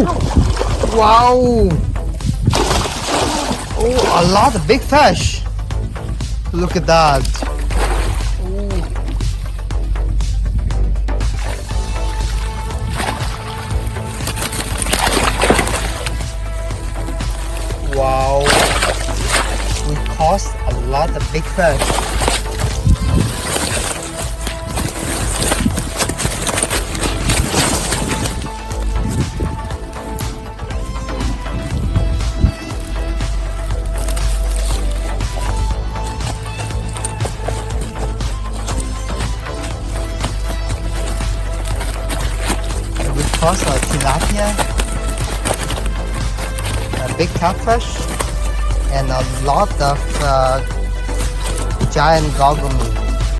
Wow! Oh, a lot of big fish. Look at that. Wow. We caught a lot of big fish. We caught a tilapia, a big catfish, and a lot of giant goggle meat.